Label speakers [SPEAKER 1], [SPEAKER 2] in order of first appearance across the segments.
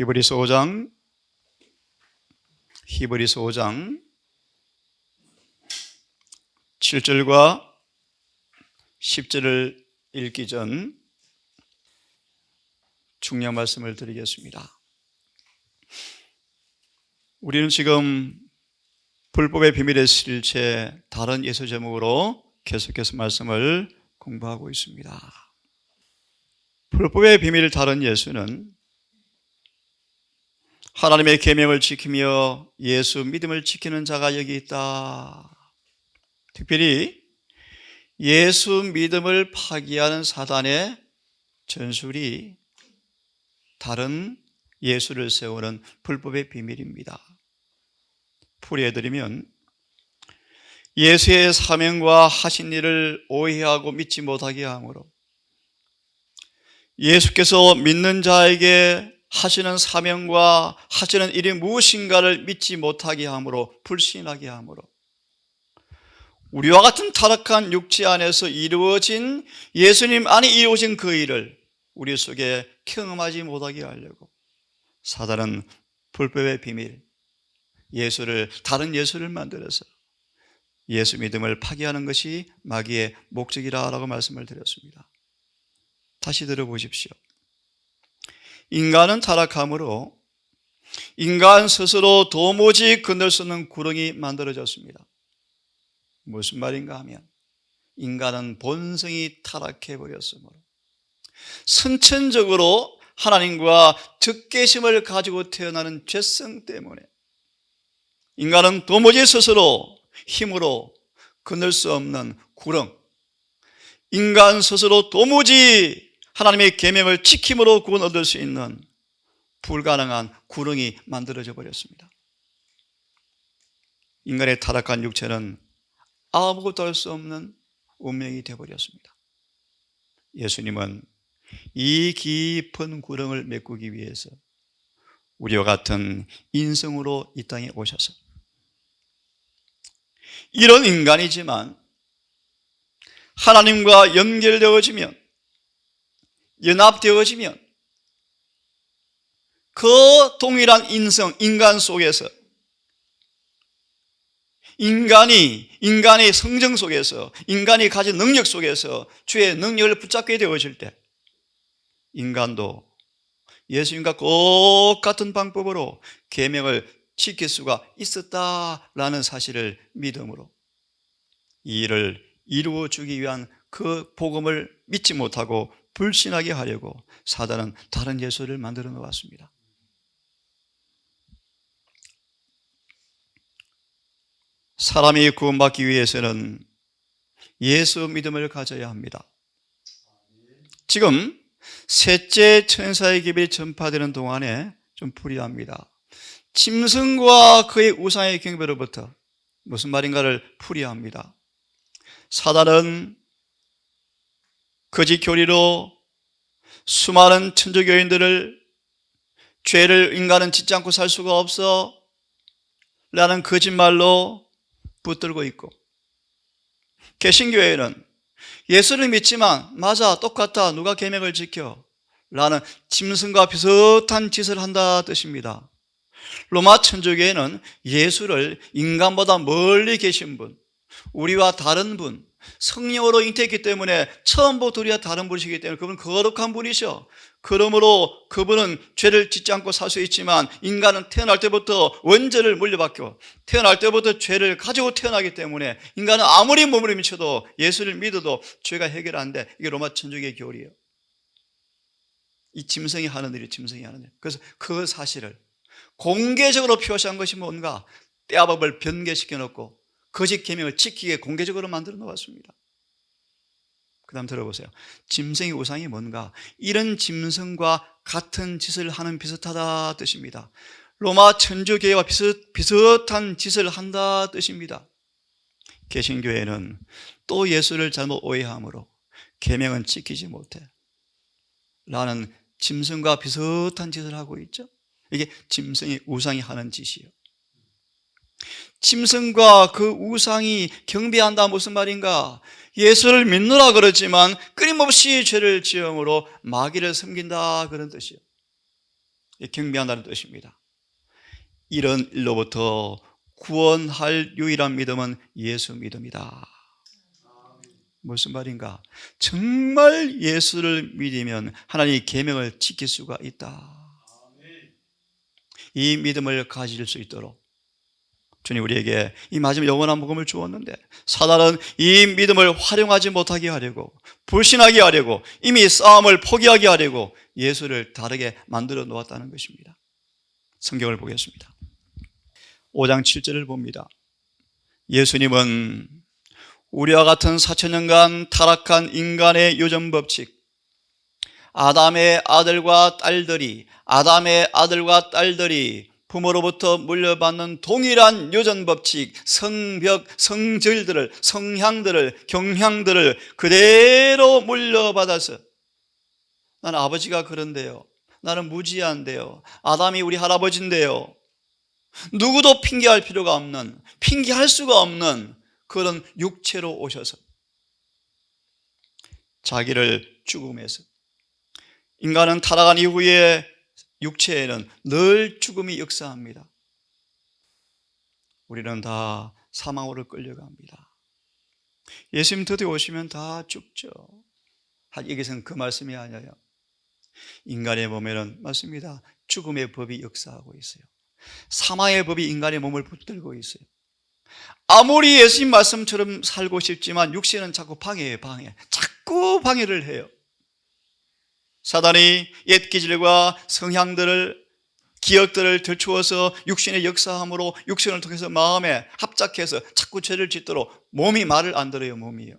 [SPEAKER 1] 히브리서 5장 7절과 10절을 읽기 전 중요한 말씀을 드리겠습니다. 우리는 지금 불법의 비밀의 실체, 다른 예수 제목으로 계속해서 말씀을 공부하고 있습니다. 불법의 비밀 다른 예수는 하나님의 계명을 지키며 예수 믿음을 지키는 자가 여기 있다. 특별히 예수 믿음을 파기하는 사단의 전술이 다른 예수를 세우는 불법의 비밀입니다. 풀이해드리면 예수의 사명과 하신 일을 오해하고 믿지 못하게 함으로, 예수께서 믿는 자에게 하시는 사명과 하시는 일이 무엇인가를 믿지 못하게 함으로, 불신하게 함으로, 우리와 같은 타락한 육체 안에서 이루어진, 예수님 안에 이루어진 그 일을 우리 속에 경험하지 못하게 하려고 사단은 불법의 비밀, 다른 예수를 만들어서 예수 믿음을 파괴하는 것이 마귀의 목적이라고 말씀을 드렸습니다. 다시 들어보십시오. 인간은 타락함으로 인간 스스로 도무지 건널 수 없는 구렁이 만들어졌습니다. 무슨 말인가 하면, 인간은 본성이 타락해버렸으므로 선천적으로 하나님과 적개심을 가지고 태어나는 죄성 때문에 인간은 도무지 스스로 힘으로 건널 수 없는 구렁, 인간 스스로 도무지 하나님의 계명을 지킴으로 구원 얻을 수 있는 불가능한 구렁이 만들어져 버렸습니다. 인간의 타락한 육체는 아무것도 할 수 없는 운명이 되어버렸습니다. 예수님은 이 깊은 구렁을 메꾸기 위해서 우리와 같은 인성으로 이 땅에 오셔서 이런 인간이지만 하나님과 연결되어지면, 연합되어지면 그 동일한 인간 속에서, 인간의 성정 속에서, 인간이 가진 능력 속에서 주의 능력을 붙잡게 되어질 때 인간도 예수님과 똑같은 방법으로 계명을 지킬 수가 있었다라는 사실을 믿음으로 이 일을 이루어주기 위한 그 복음을 믿지 못하고 불신하게 하려고 사단은 다른 예수를 만들어 놓았습니다. 사람이 구원받기 위해서는 예수 믿음을 가져야 합니다. 지금 셋째 천사의 기별이 전파되는 동안에 좀 풀이합니다. 짐승과 그의 우상의 경배로부터 무슨 말인가를 풀이합니다. 사단은 거짓 교리로 수많은 천주교인들을 죄를 인간은 짓지 않고 살 수가 없어 라는 거짓말로 붙들고 있고, 개신교회는 예수를 믿지만 맞아, 똑같아, 누가 계명을 지켜 라는 짐승과 비슷한 짓을 한다 뜻입니다. 로마 천주교회는 예수를 인간보다 멀리 계신 분, 우리와 다른 분, 성령으로 잉태했기 때문에 처음부터 우리와 다른 분이시기 때문에 그분은 거룩한 분이셔. 그러므로 그분은 죄를 짓지 않고 살 수 있지만 인간은 태어날 때부터 원죄를 물려받고 태어날 때부터 죄를 가지고 태어나기 때문에 인간은 아무리 몸을 미쳐도 예수를 믿어도 죄가 해결 안 돼. 이게 로마 천주교의 교리예요. 이 짐승이 하는 일이 짐승이 하는 일. 그래서 그 사실을 공개적으로 표시한 것이 뭔가, 떼아법을 변개시켜 놓고 거짓 계명을 지키게 공개적으로 만들어 놓았습니다. 그 다음 들어보세요. 짐승의 우상이 뭔가, 이런 짐승과 같은 짓을 하는 비슷하다 뜻입니다. 로마 천주교회와 비슷한 짓을 한다 뜻입니다. 개신교회는 또 예수를 잘못 오해함으로 계명은 지키지 못해 라는 짐승과 비슷한 짓을 하고 있죠. 이게 짐승의 우상이 하는 짓이에요. 짐승과 그 우상이 경배한다 무슨 말인가? 예수를 믿노라 그러지만 끊임없이 죄를 지음으로 마귀를 섬긴다 그런 뜻이에요. 경배한다는 뜻입니다. 이런 일로부터 구원할 유일한 믿음은 예수 믿음이다. 무슨 말인가? 정말 예수를 믿으면 하나님의 계명을 지킬 수가 있다. 이 믿음을 가질 수 있도록 주님 우리에게 이 마지막 영원한 복음을 주었는데, 사단은 이 믿음을 활용하지 못하게 하려고, 불신하게 하려고, 이미 싸움을 포기하게 하려고 예수를 다르게 만들어 놓았다는 것입니다. 성경을 보겠습니다. 5장 7절을 봅니다. 예수님은 우리와 같은 4,000년간 타락한 인간의 유전법칙, 아담의 아들과 딸들이 부모로부터 물려받는 동일한 유전법칙, 성벽, 성질들을, 성향들을, 경향들을 그대로 물려받아서, 나는 아버지가 그런데요, 나는 무지한데요, 아담이 우리 할아버지인데요, 누구도 핑계할 필요가 없는, 핑계할 수가 없는 그런 육체로 오셔서 자기를 죽음에서, 인간은 타락한 이후에 육체에는 늘 죽음이 역사합니다. 우리는 다 사망으로 끌려갑니다. 예수님 드디어 오시면 다 죽죠. 여기서는 그 말씀이 아니에요. 인간의 몸에는 맞습니다, 죽음의 법이 역사하고 있어요. 사망의 법이 인간의 몸을 붙들고 있어요. 아무리 예수님 말씀처럼 살고 싶지만 육신은 자꾸 자꾸 방해를 해요. 사단이 옛 기질과 성향들을, 기억들을 들추어서 육신의 역사함으로 육신을 통해서 마음에 합작해서 자꾸 죄를 짓도록 몸이 말을 안 들어요. 몸이요.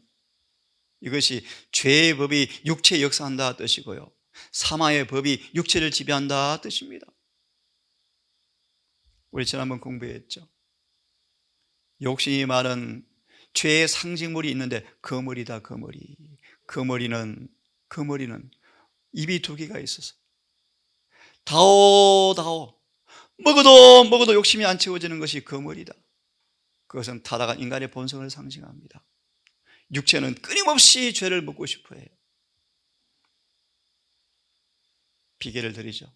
[SPEAKER 1] 이것이 죄의 법이 육체에 역사한다 뜻이고요, 사망의 법이 육체를 지배한다 뜻입니다. 우리 지난번 공부했죠. 욕심이 많은 죄의 상징물이 있는데 거머리다. 거머리는 입이 2개가 있어서 다오 먹어도 욕심이 안 채워지는 것이 거머리다. 그것은 타락한 인간의 본성을 상징합니다. 육체는 끊임없이 죄를 먹고 싶어해요. 비계를 드리죠.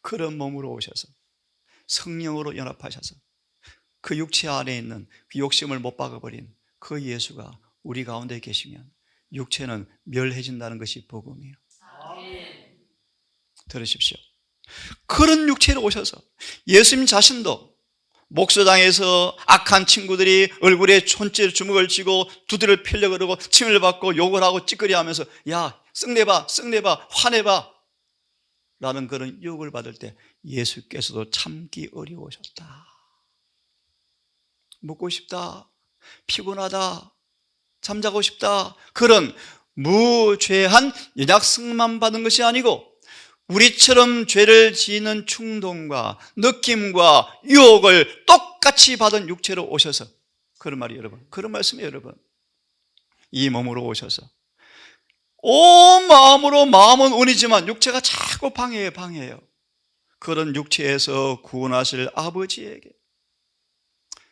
[SPEAKER 1] 그런 몸으로 오셔서 성령으로 연합하셔서 그 육체 안에 있는 그 욕심을 못 박아버린 그 예수가 우리 가운데 계시면 육체는 멸해진다는 것이 복음이에요. 들으십시오. 그런 육체로 오셔서 예수님 자신도 목소당에서 악한 친구들이 얼굴에 촌질 주먹을 쥐고 두드려 펴려 그러고 침을 받고 욕을 하고 찌끄려 하면서 야 썩내봐 화내봐 라는 그런 유혹을 받을 때 예수께서도 참기 어려우셨다. 묻고 싶다, 피곤하다, 잠자고 싶다, 그런 무죄한 연약성만 받은 것이 아니고 우리처럼 죄를 지는 충동과 느낌과 유혹을 똑같이 받은 육체로 오셔서, 그런 말이 여러분, 그런 말씀이에요. 여러분, 이 몸으로 오셔서 온 마음으로, 마음은 운이지만 육체가 자꾸 방해해요. 그런 육체에서 구원하실 아버지에게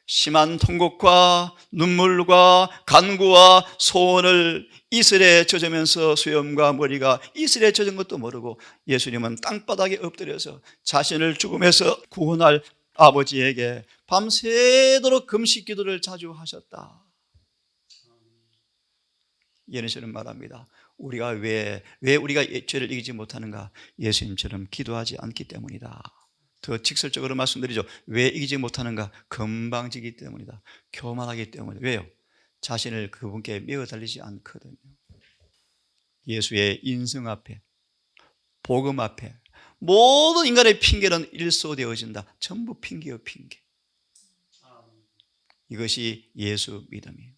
[SPEAKER 1] 심한 통곡과 눈물과 간구와 소원을 이슬에 젖으면서, 수염과 머리가 이슬에 젖은 것도 모르고 예수님은 땅바닥에 엎드려서 자신을 죽음에서 구원할 아버지에게 밤새도록 금식 기도를 자주 하셨다. 예수님은 말합니다. 우리가 왜 우리가 죄를 이기지 못하는가? 예수님처럼 기도하지 않기 때문이다. 더 직설적으로 말씀드리죠. 왜 이기지 못하는가? 건방지기 때문이다. 교만하기 때문에. 왜요? 자신을 그분께 매어 달리지 않거든요. 예수의 인성 앞에, 복음 앞에 모든 인간의 핑계는 일소되어진다. 전부 핑계요, 핑계. 이것이 예수 믿음이에요.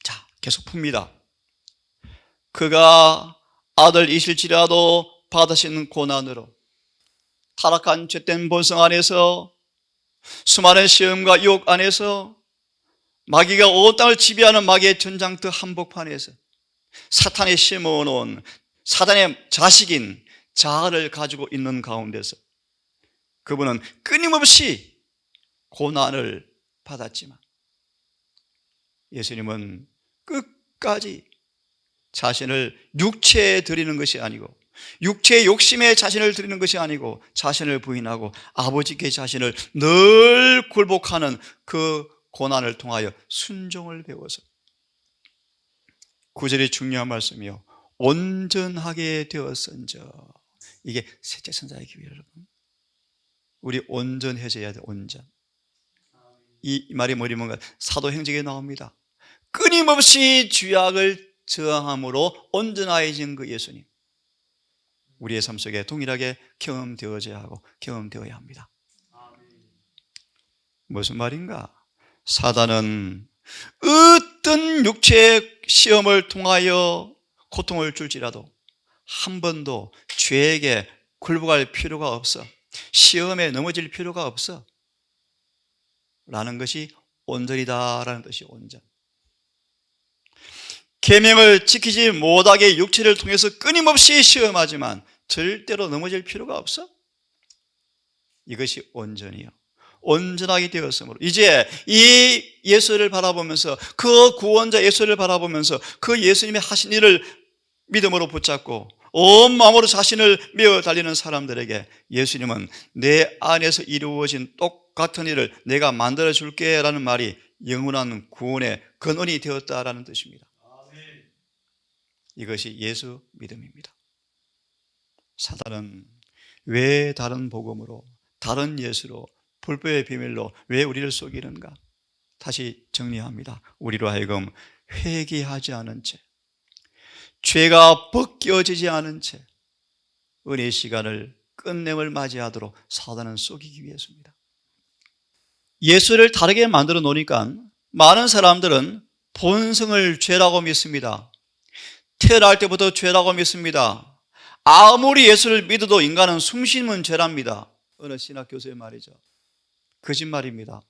[SPEAKER 1] 자, 계속 풉니다. 그가 아들이실지라도 받으시는 고난으로 타락한 죄된 본성 안에서, 수많은 시험과 유혹 안에서, 마귀가 온 땅을 지배하는 마귀의 전장터 한복판에서 사탄이 심어놓은 사단의 자식인 자아를 가지고 있는 가운데서 그분은 끊임없이 고난을 받았지만 예수님은 끝까지 자신을 육체에 드리는 것이 아니고 육체의 욕심에 자신을 드리는 것이 아니고 자신을 부인하고 아버지께 자신을 늘 굴복하는 그 고난을 통하여 순종을 배워서 9절이 중요한 말씀이요. 온전하게 되었은저. 이게 셋째 천사의 기회 여러분. 우리 온전해져야 돼. 온전. 이 말이 뭔가 사도행전에 나옵니다. 끊임없이 죄악을 저항함으로 온전해진 그 예수님. 우리의 삶 속에 동일하게 경험되어져야 하고 경험되어야 합니다. 무슨 말인가? 사단은 어떤 육체의 시험을 통하여 고통을 줄지라도 한 번도 죄에게 굴복할 필요가 없어. 시험에 넘어질 필요가 없어. 라는 것이 온전이다라는 뜻이 온전. 계명을 지키지 못하게 육체를 통해서 끊임없이 시험하지만 절대로 넘어질 필요가 없어. 이것이 온전이요. 온전하게 되었으므로 이제 이 예수를 바라보면서 그 구원자 예수를 바라보면서 그 예수님의 하신 일을 믿음으로 붙잡고 온 마음으로 자신을 메어 달리는 사람들에게 예수님은 내 안에서 이루어진 똑같은 일을 내가 만들어 줄게 라는 말이 영원한 구원의 근원이 되었다라는 뜻입니다. 이것이 예수 믿음입니다. 사단은 왜 다른 복음으로 다른 예수로 불법의 비밀로 왜 우리를 속이는가? 다시 정리합니다. 우리로 하여금 회개하지 않은 채 죄가 벗겨지지 않은 채 은혜의 시간을 끝냄을 맞이하도록 사단은 속이기 위해서입니다. 예수를 다르게 만들어 놓으니까 많은 사람들은 본성을 죄라고 믿습니다. 태어날 때부터 죄라고 믿습니다. 아무리 예수를 믿어도 인간은 숨쉬면 죄랍니다. 어느 신학 교수의 말이죠. 거짓말입니다.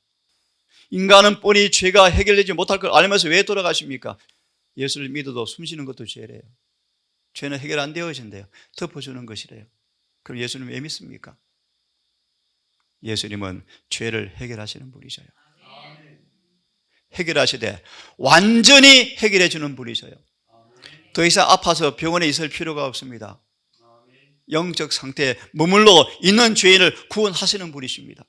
[SPEAKER 1] 인간은 뻔히 죄가 해결되지 못할 걸 알면서 왜 돌아가십니까? 예수를 믿어도 숨쉬는 것도 죄래요. 죄는 해결 안 되어진대요. 덮어주는 것이래요. 그럼 예수님 왜 믿습니까? 예수님은 죄를 해결하시는 분이셔요. 해결하시되 완전히 해결해 주는 분이셔요. 더 이상 아파서 병원에 있을 필요가 없습니다. 영적 상태에 머물러 있는 죄인을 구원하시는 분이십니다.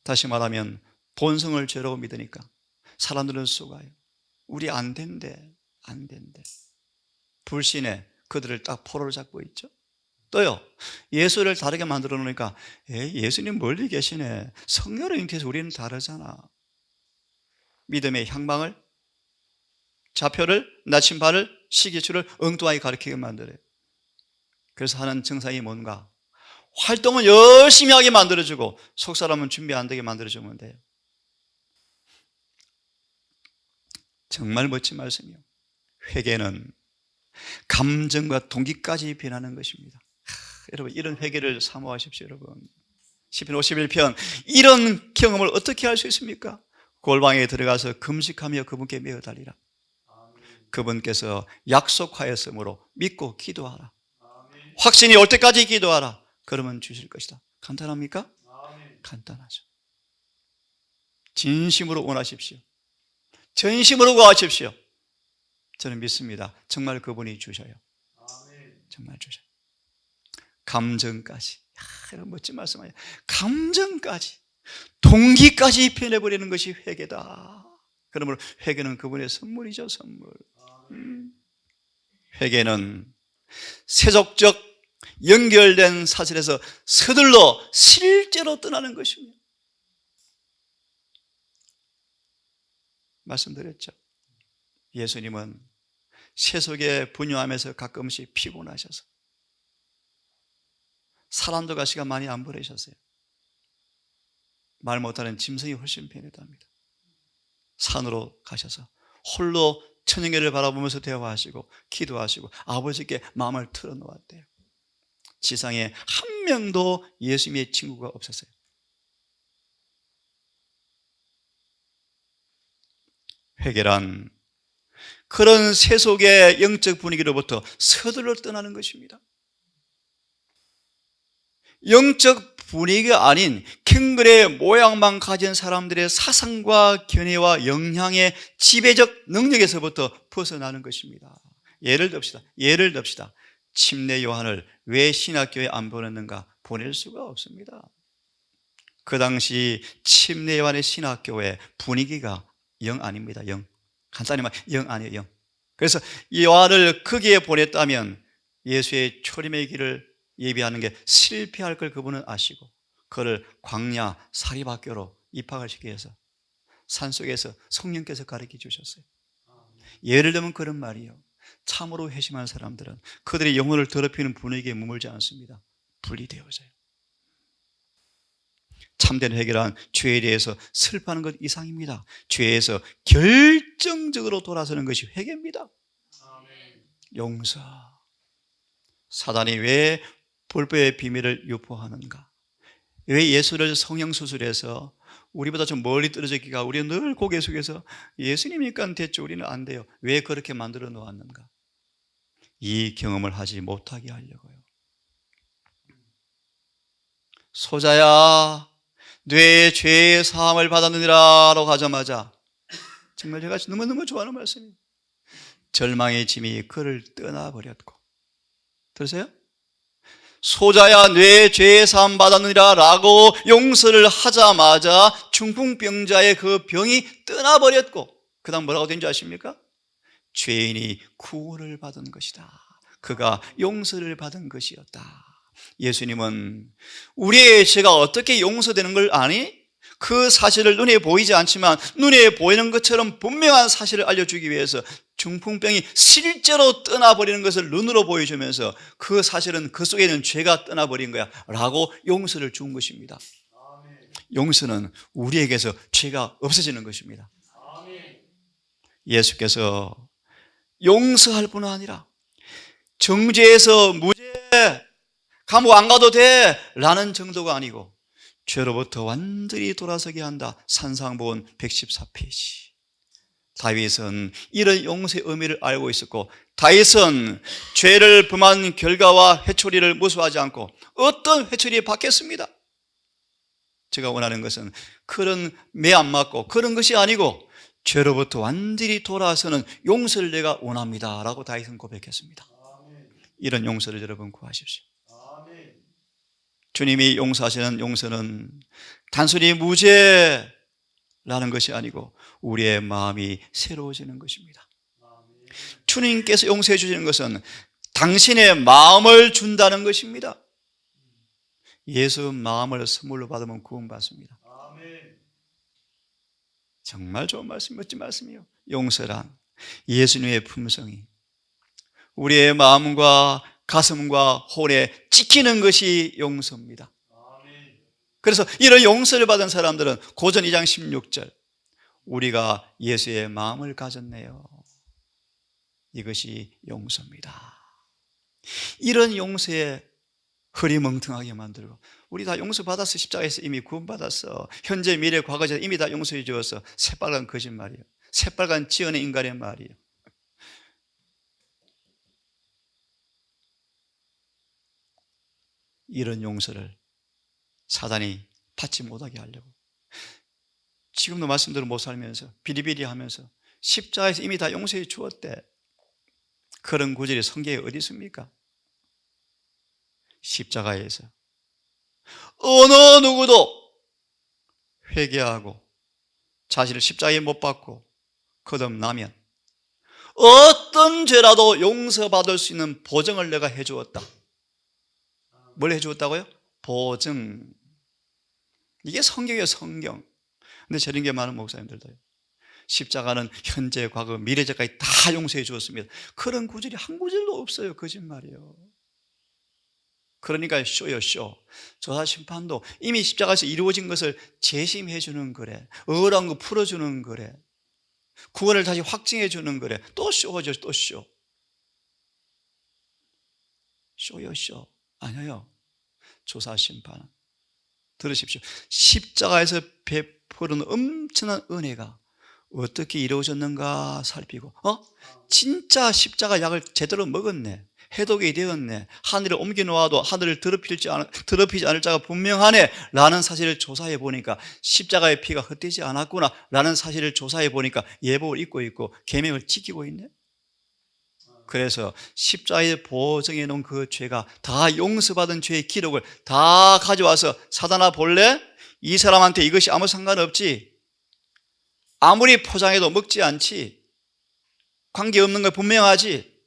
[SPEAKER 1] 다시 말하면 본성을 죄라고 믿으니까 사람들은 속아요. 우리 안 된대. 불신에 그들을 딱 포로를 잡고 있죠. 또요, 예수를 다르게 만들어 놓으니까 예수님 멀리 계시네. 성령을 잉태해서 우리는 다르잖아. 믿음의 향방을, 좌표를, 나침반을, 시계추를 엉뚱하게 가리키게 만들어요. 그래서 하는 정상이 뭔가? 활동은 열심히 하게 만들어주고 속사람은 준비 안 되게 만들어주면 돼요. 정말 멋진 말씀이요. 회개는 감정과 동기까지 변하는 것입니다. 여러분, 이런 회개를 사모하십시오. 여러분, 시편 51편 이런 경험을 어떻게 할 수 있습니까? 골방에 들어가서 금식하며 그분께 메어 달리라. 그분께서 약속하였으므로 믿고 기도하라. 확신이 올 때까지 기도하라. 그러면 주실 것이다. 간단합니까? 간단하죠. 진심으로 원하십시오. 전심으로 구하십시오. 저는 믿습니다. 정말 그분이 주셔요. 정말 주셔요. 감정까지. 이런 멋진 말씀 아니에요. 감정까지, 동기까지 표현해버리는 것이 회개다. 그러므로 회개는 그분의 선물이죠. 선물. 회개는 세속적 연결된 사실에서 서둘러 실제로 떠나는 것입니다. 말씀드렸죠. 예수님은 세속에 분유하면서 가끔씩 피곤하셔서 사람들과 시간 많이 안 보내셨어요. 말 못하는 짐승이 훨씬 편했답니다. 산으로 가셔서 홀로 천연계를 바라보면서 대화하시고 기도하시고 아버지께 마음을 털어놓았대요. 지상에 한 명도 예수님의 친구가 없었어요. 회개란 그런 세속의 영적 분위기로부터 서둘러 떠나는 것입니다. 영적 분위기가 아닌 캥거의 모양만 가진 사람들의 사상과 견해와 영향의 지배적 능력에서부터 벗어나는 것입니다. 예를 듭시다. 침례 요한을 왜 신학교에 안 보냈는가? 보낼 수가 없습니다. 그 당시 침례 요한의 신학교의 분위기가 영 아닙니다. 영. 간단히 말해 영 아니에요. 영. 그래서 요한을 거기에 보냈다면 예수의 초림의 길을 예비하는 게 실패할 걸 그분은 아시고 그를 광야 사립학교로 입학을 시키기 위해서 산속에서 성령께서 가르쳐 주셨어요. 예를 들면 그런 말이에요. 참으로 회심한 사람들은 그들의 영혼을 더럽히는 분위기에 머물지 않습니다. 분리되어져요. 참된 회개란 죄에 대해서 슬퍼하는 것 이상입니다. 죄에서 결정적으로 돌아서는 것이 회개입니다. 용서. 사단이 왜 불법의 비밀을 유포하는가? 왜 예수를 성형수술해서 우리보다 좀 멀리 떨어져 있기가 우리는 늘 고개 숙여서 예수님이니까 됐죠. 우리는 안 돼요. 왜 그렇게 만들어 놓았는가? 이 경험을 하지 못하게 하려고요. 소자야 뇌 죄의 사함을 받았느니라 라고 하자마자 정말 제가 너무너무 좋아하는 말씀이에요. 절망의 짐이 그를 떠나버렸고, 들으세요? 소자야 뇌 죄의 사함 받았느니라 라고 용서를 하자마자 중풍병자의 그 병이 떠나버렸고, 그 다음 뭐라고 된 줄 아십니까? 죄인이 구원을 받은 것이다. 그가 용서를 받은 것이었다. 예수님은 우리의 죄가 어떻게 용서되는 걸 아니? 그 사실을 눈에 보이지 않지만 눈에 보이는 것처럼 분명한 사실을 알려주기 위해서 중풍병이 실제로 떠나버리는 것을 눈으로 보여주면서 그 사실은 그 속에 있는 죄가 떠나버린 거야 라고 용서를 준 것입니다. 용서는 우리에게서 죄가 없어지는 것입니다. 예수께서 용서할 뿐 아니라 정죄에서 무죄, 감옥 안 가도 돼 라는 정도가 아니고 죄로부터 완전히 돌아서게 한다. 산상보원 114페이지. 다윗은 이런 용서의 의미를 알고 있었고, 다윗은 죄를 범한 결과와 회초리를 무수하지 않고 어떤 회초리에 받겠습니다. 제가 원하는 것은 그런 매 안 맞고 그런 것이 아니고 죄로부터 완전히 돌아서는 용서를 내가 원합니다 라고 다윗은 고백했습니다. 이런 용서를 여러분 구하십시오. 주님이 용서하시는 용서는 단순히 무죄라는 것이 아니고 우리의 마음이 새로워지는 것입니다. 주님께서 용서해 주시는 것은 당신의 마음을 준다는 것입니다. 예수 마음을 선물로 받으면 구원받습니다. 정말 좋은 말씀, 멋진 말씀이에요. 용서란 예수님의 품성이 우리의 마음과 가슴과 혼에 찍히는 것이 용서입니다. 그래서 이런 용서를 받은 사람들은 고전 2장 16절 우리가 예수의 마음을 가졌네요. 이것이 용서입니다. 이런 용서에 흐리멍텅하게 만들고 우리 다 용서받았어. 십자가에서 이미 구원받았어. 현재 미래 과거에 이미 다 용서해 주었어. 새빨간 거짓말이에요. 새빨간 지어낸 인간의 말이에요. 이런 용서를 사단이 받지 못하게 하려고 지금도 말씀대로 못 살면서 비리비리 하면서 십자가에서 이미 다 용서해 주었대. 그런 구절이 성경에 어디 있습니까? 십자가에서 어느 누구도 회개하고 자신을 십자가에 못 박고 거듭나면 어떤 죄라도 용서받을 수 있는 보증을 내가 해주었다. 뭘 해주었다고요? 보증. 이게 성경이에요, 성경. 근데 저런 게 많은 목사님들도요. 십자가는 현재, 과거, 미래제까지 다 용서해 주었습니다. 그런 구절이 한 구절도 없어요. 거짓말이에요. 그러니까 쇼요, 쇼. 조사 심판도 이미 십자가에서 이루어진 것을 재심해 주는 거래. 억울한 거 풀어주는 거래. 구원을 다시 확증해 주는 거래. 또 쇼죠, 또 쇼. 쇼요, 쇼. 아니에요. 조사 심판은. 들으십시오. 십자가에서 베푸는 엄청난 은혜가 어떻게 이루어졌는가 살피고, 진짜 십자가 약을 제대로 먹었네. 해독이 되었네. 하늘을 옮겨놓아도 하늘을 더럽히지 않을 자가 분명하네 라는 사실을 조사해 보니까 십자가의 피가 헛되지 않았구나 라는 사실을 조사해 보니까 예복을 입고 있고 계명을 지키고 있네. 그래서 십자가에 보정해 놓은 그 죄가 다 용서받은 죄의 기록을 다 가져와서 사단아 볼래? 이 사람한테 이것이 아무 상관없지. 아무리 포장해도 먹지 않지. 관계없는 거 분명하지.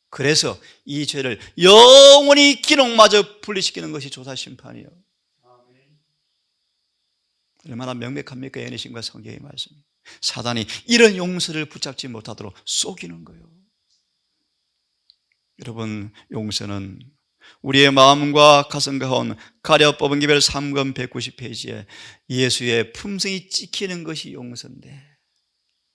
[SPEAKER 1] 그래서 이 죄를 영원히 기록마저 분리시키는 것이 조사심판이에요. 얼마나 명백합니까? 예수님과 성경의 말씀이. 사단이 이런 용서를 붙잡지 못하도록 속이는 거예요. 여러분, 용서는 우리의 마음과 가슴과 혼 가려 뽑은 기별 3권 190페이지에 예수의 품성이 찍히는 것이 용서인데,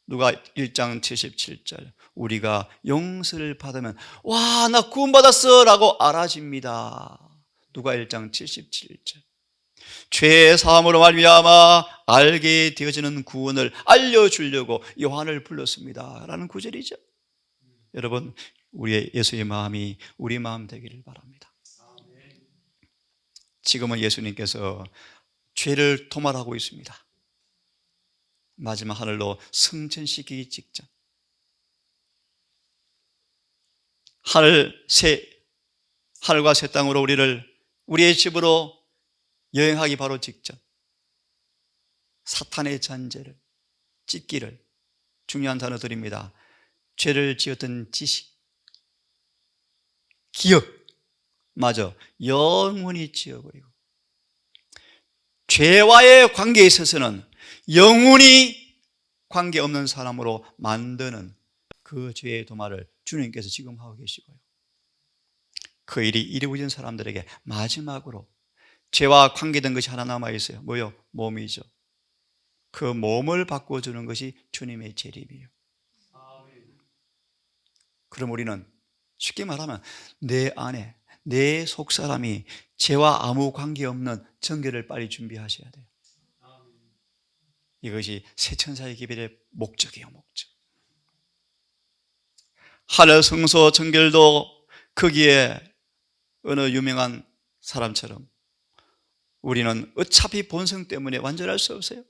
[SPEAKER 1] 누가 1장 77절 우리가 용서를 받으면 와, 나 구원받았어 라고 알아집니다. 누가 1장 77절 죄의 사함으로 말미암아 알게 되어지는 구원을 알려주려고 요한을 불렀습니다 라는 구절이죠. 여러분, 우리의 예수의 마음이 우리 마음 되기를 바랍니다. 지금은 예수님께서 죄를 도말하고 있습니다. 마지막 하늘로 승천시키기 직전, 하늘과 새 땅으로 우리의 집으로 여행하기 바로 직전, 사탄의 잔재를, 찢기를, 중요한 단어 드립니다. 죄를 지었던 지식, 기억 마저 영원히 지어버리고, 죄와의 관계에 있어서는 영원히 관계없는 사람으로 만드는 그 죄의 도말을 주님께서 지금 하고 계시고요, 그 일이 이루어진 사람들에게 마지막으로 죄와 관계된 것이 하나 남아있어요. 뭐요? 몸이죠. 그 몸을 바꿔주는 것이 주님의 재림이에요. 그럼 우리는 쉽게 말하면 내 안에, 내 속사람이 죄와 아무 관계없는 정결을 빨리 준비하셔야 돼요. 이것이 새 천사의 기별의 목적이에요. 목적. 하늘 성소 정결도 거기에 어느 유명한 사람처럼 우리는 어차피 본성 때문에 완전할 수 없어요.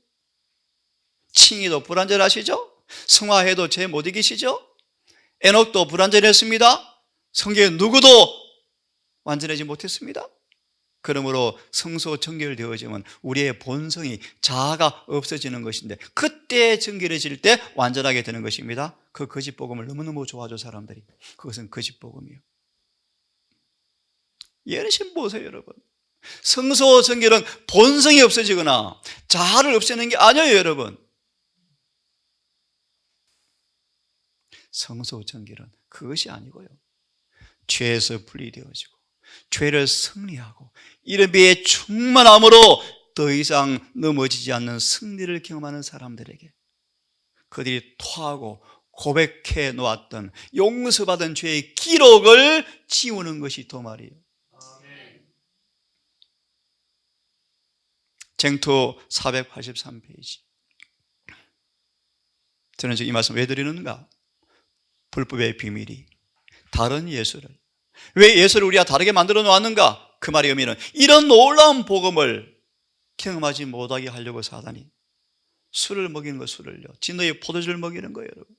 [SPEAKER 1] 칭의도 불완전하시죠? 성화해도 죄 못 이기시죠? 에녹도 불완전했습니다. 성경에 누구도 완전하지 못했습니다. 그러므로 성소 정결되어지면 우리의 본성이, 자아가 없어지는 것인데, 그때 정결해질 때 완전하게 되는 것입니다. 그 거짓복음을 너무너무 좋아하죠, 사람들이. 그것은 거짓복음이에요. 예수님 보세요, 여러분. 성소 정결은 본성이 없어지거나 자아를 없애는 게 아니에요, 여러분. 성소 정결은 그것이 아니고요, 죄에서 분리되어지고 죄를 승리하고 이름의 충만함으로 더 이상 넘어지지 않는 승리를 경험하는 사람들에게 그들이 토하고 고백해 놓았던 용서받은 죄의 기록을 지우는 것이 도말이에요. 쟁투 483페이지. 저는 지금 이 말씀 왜 드리는가? 불법의 비밀이 다른 예수를, 왜 예수를 우리가 다르게 만들어 놓았는가? 그 말의 의미는 이런 놀라운 복음을 경험하지 못하게 하려고 사단이 술을 먹이는 거, 술을요, 진노의 포도주를 먹이는 거예요. 여러분,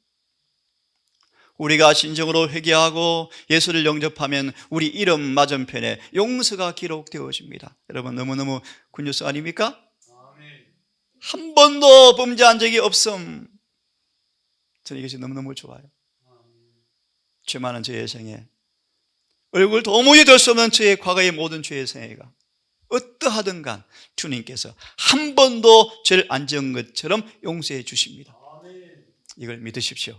[SPEAKER 1] 우리가 진정으로 회개하고 예수를 영접하면 우리 이름 맞은편에 용서가 기록되어집니다. 여러분, 너무너무 굿뉴스 아닙니까? 한 번도 범죄한 적이 없음. 저는 이것이 너무너무 좋아요. 죄 많은 저의 생에, 얼굴 도무지 들 수 없는 저의 과거의 모든 죄의 생애가 어떠하든 간 주님께서 한 번도 죄를 안 지은 것처럼 용서해 주십니다. 이걸 믿으십시오.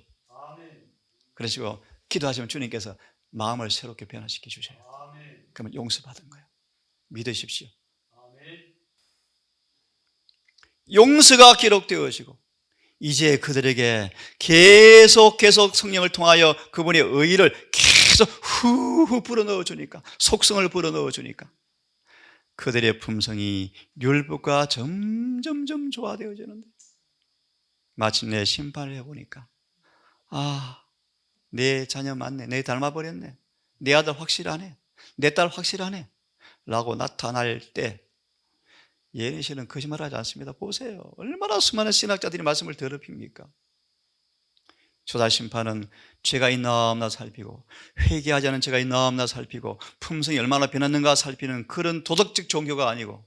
[SPEAKER 1] 그러시고 기도하시면 주님께서 마음을 새롭게 변화시켜 주셔요. 그러면 용서받은 거예요. 믿으십시오. 용서가 기록되어지고 이제 그들에게 계속 성령을 통하여 그분의 의의를 계속 후후 불어넣어 주니까, 속성을 불어넣어 주니까 그들의 품성이 율법과 점점점 조화되어지는데, 마침내 심판을 해보니까 내 자녀 맞네, 내 닮아버렸네, 내 아들 확실하네, 내 딸 확실하네 라고 나타날 때 예레시는 거짓말하지 않습니다. 보세요, 얼마나 수많은 신학자들이 말씀을 더럽힙니까? 조사심판은 죄가 있나 없나 살피고 회개하지 않은 죄가 있나 없나 살피고 품성이 얼마나 변했는가 살피는 그런 도덕적 종교가 아니고,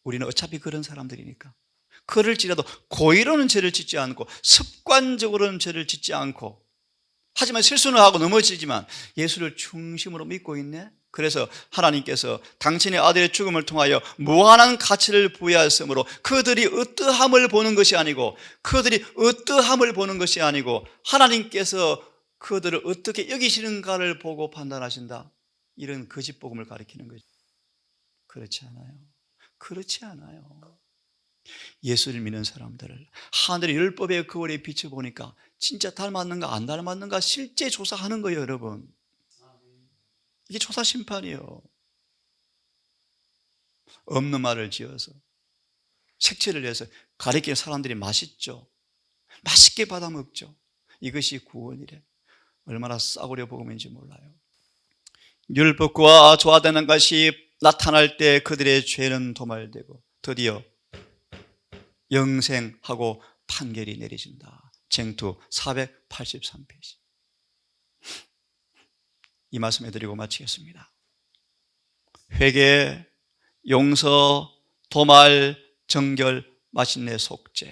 [SPEAKER 1] 우리는 어차피 그런 사람들이니까 그럴지라도 고의로는 죄를 짓지 않고 습관적으로는 죄를 짓지 않고, 하지만 실수는 하고 넘어지지만 예수를 중심으로 믿고 있네. 그래서 하나님께서 당신의 아들의 죽음을 통하여 무한한 가치를 부여하였으므로 그들이 어떠함을 보는 것이 아니고 하나님께서 그들을 어떻게 여기시는가를 보고 판단하신다. 이런 거짓 복음을 가리키는 거죠. 그렇지 않아요. 예수를 믿는 사람들을 하늘의 율법의 거울에 비춰보니까 진짜 닮았는가 안 닮았는가 실제 조사하는 거예요, 여러분. 이게 조사심판이에요. 없는 말을 지어서 색칠을 해서 가리키는 사람들이 맛있죠. 맛있게 받아 먹죠. 이것이 구원이래. 얼마나 싸구려 복음인지 몰라요. 율법과 조화되는 것이 나타날 때 그들의 죄는 도말되고 드디어 영생하고 판결이 내려진다. 쟁투 483페이지. 이 말씀 해드리고 마치겠습니다. 회개, 용서, 도말, 정결, 마침내 속죄.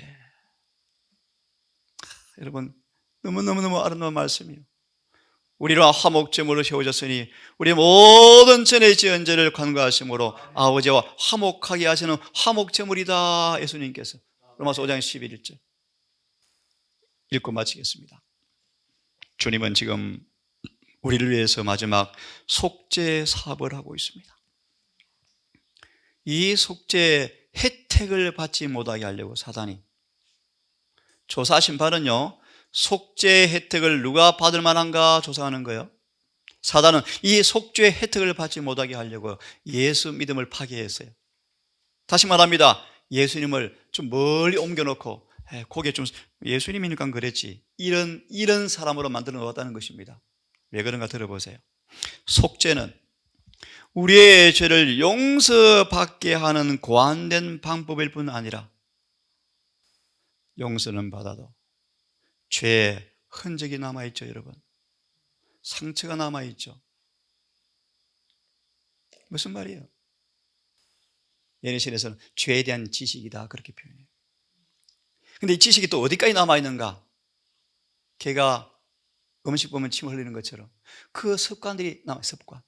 [SPEAKER 1] 여러분, 너무너무 아름다운 말씀이에요. 우리로 화목제물로 세워졌으니 우리 모든 전에 지은 죄를 간구하심으로 아버지와 화목하게 하시는 화목제물이다. 예수님께서 로마서 5장 11절 읽고 마치겠습니다. 주님은 지금 우리를 위해서 마지막 속죄 사업을 하고 있습니다. 이 속죄 혜택을 받지 못하게 하려고 사단이, 조사심판은요 속죄 혜택을 누가 받을 만한가 조사하는 거예요. 사단은 이 속죄 혜택을 받지 못하게 하려고 예수 믿음을 파괴했어요. 다시 말합니다. 예수님을 좀 멀리 옮겨놓고 거기에 좀 예수님이니까 그랬지, 이런 사람으로 만들어 놓았다는 것입니다. 왜 그런가 들어보세요. 속죄는 우리의 죄를 용서받게 하는 고안된 방법일 뿐 아니라 용서는 받아도 죄의 흔적이 남아있죠. 여러분, 상처가 남아있죠. 무슨 말이에요? 예니신에서는 죄에 대한 지식이다 그렇게 표현해요. 근데 이 지식이 또 어디까지 남아있는가? 걔가 음식 보면 침 흘리는 것처럼 그 습관들이 남아있어요. 습관.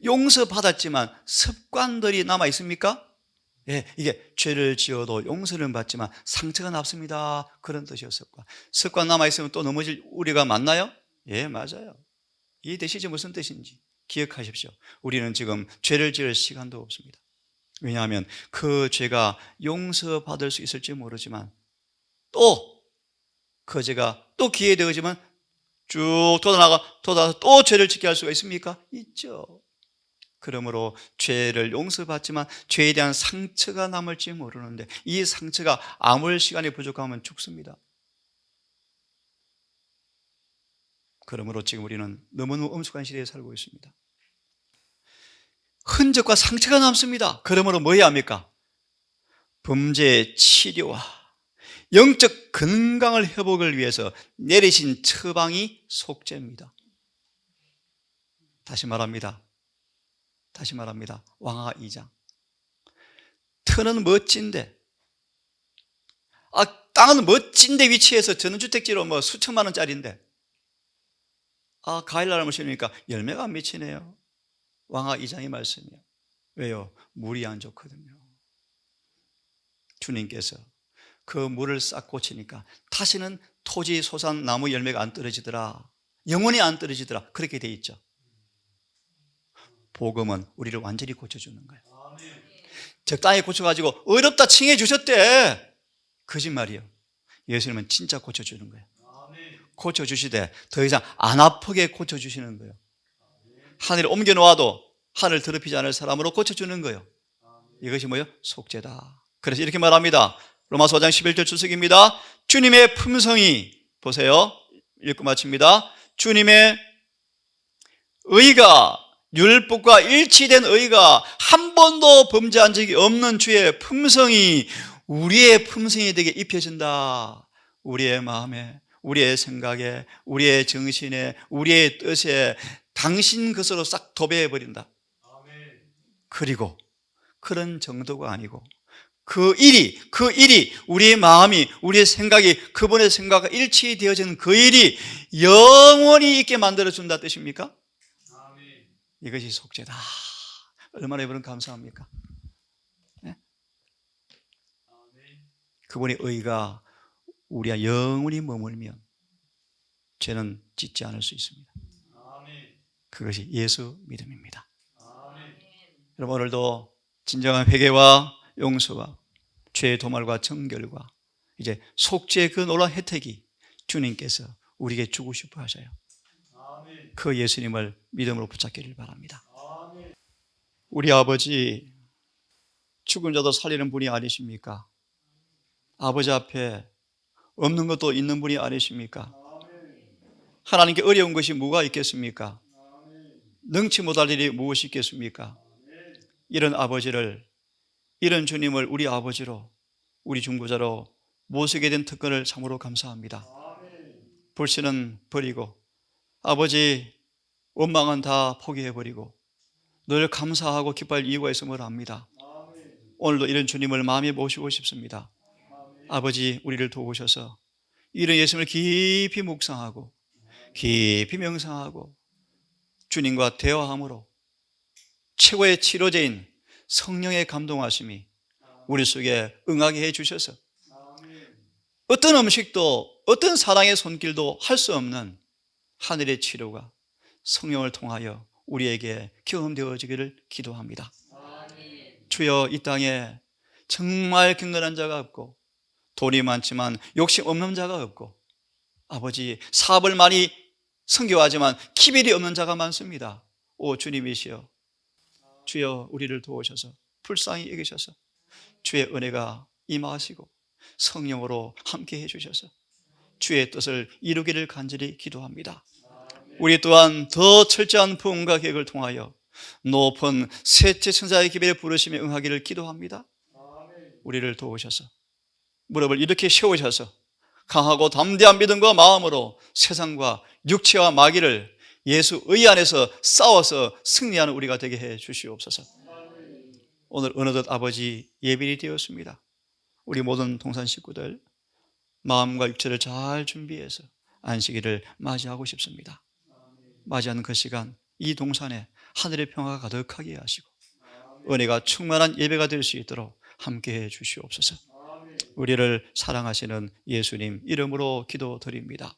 [SPEAKER 1] 용서받았지만 습관들이 남아있습니까? 예, 이게 죄를 지어도 용서는 받지만 상처가 남습니다. 그런 뜻이에요. 습관 남아있으면 또 넘어질 우리가 맞나요? 예, 맞아요. 이 뜻이 무슨 뜻인지 기억하십시오. 우리는 지금 죄를 지을 시간도 없습니다. 왜냐하면 그 죄가 용서받을 수 있을지 모르지만 또 그 죄가 또 기회 되어지만 쭉 돋아나서 또 죄를 짓게 할 수가 있습니까? 있죠. 그러므로 죄를 용서받지만 죄에 대한 상처가 남을지 모르는데 이 상처가 아물 시간이 부족하면 죽습니다. 그러므로 지금 우리는 너무너무 엄숙한 시대에 살고 있습니다. 흔적과 상처가 남습니다. 그러므로 뭐 해야 합니까? 범죄 치료와 영적 건강을 회복을 위해서 내리신 처방이 속죄입니다. 다시 말합니다. 왕하 2장. 터는 멋진데, 땅은 멋진데 위치해서 전원주택지로 수천만 원짜리인데, 가을나무를 심으니까 열매가 안 맺히네요. 왕하 2장의 말씀이에요. 왜요? 물이 안 좋거든요. 주님께서 그 물을 싹 고치니까 다시는 토지, 소산, 나무 열매가 안 떨어지더라. 영원히 안 떨어지더라. 그렇게 돼 있죠. 복음은 우리를 완전히 고쳐주는 거예요. 적당히 고쳐가지고 어렵다 칭해 주셨대. 거짓말이에요. 예수님은 진짜 고쳐주는 거예요. 고쳐주시되 더 이상 안 아프게 고쳐주시는 거예요. 하늘에 옮겨놓아도 하늘 더럽히지 않을 사람으로 고쳐주는 거예요. 이것이 뭐예요? 속죄다. 그래서 이렇게 말합니다. 로마서 5장 11절 주석입니다. 주님의 품성이, 보세요. 읽고 마칩니다. 주님의 의가, 율법과 일치된 의가, 한 번도 범죄한 적이 없는 주의 품성이 우리의 품성이 되게 입혀진다. 우리의 마음에, 우리의 생각에, 우리의 정신에, 우리의 뜻에 당신 것으로 싹 도배해버린다. 그리고 그런 정도가 아니고 그 일이 우리의 마음이, 우리의 생각이 그분의 생각과 일치되어지는 그 일이 영원히 있게 만들어준다 뜻입니까? 이것이 속죄다. 얼마나 여러분 감사합니까? 네? 그분의 의가 우리가 영원히 머물면 죄는 짓지 않을 수 있습니다. 그것이 예수 믿음입니다. 여러분, 오늘도 진정한 회개와 용서와 죄의 도말과 정결과 이제 속죄의 그 놀라운 혜택이 주님께서 우리에게 주고 싶어 하셔요. 그 예수님을 믿음으로 붙잡기를 바랍니다. 우리 아버지, 죽은 자도 살리는 분이 아니십니까? 아버지 앞에 없는 것도 있는 분이 아니십니까? 하나님께 어려운 것이 뭐가 있겠습니까? 능치 못할 일이 무엇이 있겠습니까? 이런 아버지를, 이런 주님을 우리 아버지로, 우리 중보자로 모시게 된 특권을 참으로 감사합니다. 불신은 버리고 아버지 원망은 다 포기해버리고 늘 감사하고 기뻐할 이유가 있음을 압니다. 오늘도 이런 주님을 마음에 모시고 싶습니다. 아버지, 우리를 도우셔서 이런 예수님을 깊이 묵상하고 깊이 명상하고 주님과 대화함으로 최고의 치료제인 성령의 감동하심이 우리 속에 응하게 해주셔서 어떤 음식도 어떤 사랑의 손길도 할 수 없는 하늘의 치료가 성령을 통하여 우리에게 경험되어지기를 기도합니다. 주여, 이 땅에 정말 경건한 자가 없고 돈이 많지만 욕심 없는 자가 없고 아버지 사업을 많이 선교하지만 기별이 없는 자가 많습니다. 오 주님이시여, 주여 우리를 도우셔서 불쌍히 여기셔서 주의 은혜가 임하시고 성령으로 함께 해주셔서 주의 뜻을 이루기를 간절히 기도합니다. 우리 또한 더 철저한 부흥과 계획을 통하여 높은 셋째 천사의 기별에 부르심에 응하기를 기도합니다. 우리를 도우셔서 무릎을 이렇게 세우셔서 강하고 담대한 믿음과 마음으로 세상과 육체와 마귀를 예수 의 안에서 싸워서 승리하는 우리가 되게 해 주시옵소서. 오늘 어느덧 아버지 예비일이 되었습니다. 우리 모든 동산 식구들 마음과 육체를 잘 준비해서 안식일을 맞이하고 싶습니다. 맞이하는 그 시간 이 동산에 하늘의 평화가 가득하게 하시고 은혜가 충만한 예배가 될 수 있도록 함께해 주시옵소서. 우리를 사랑하시는 예수님 이름으로 기도드립니다.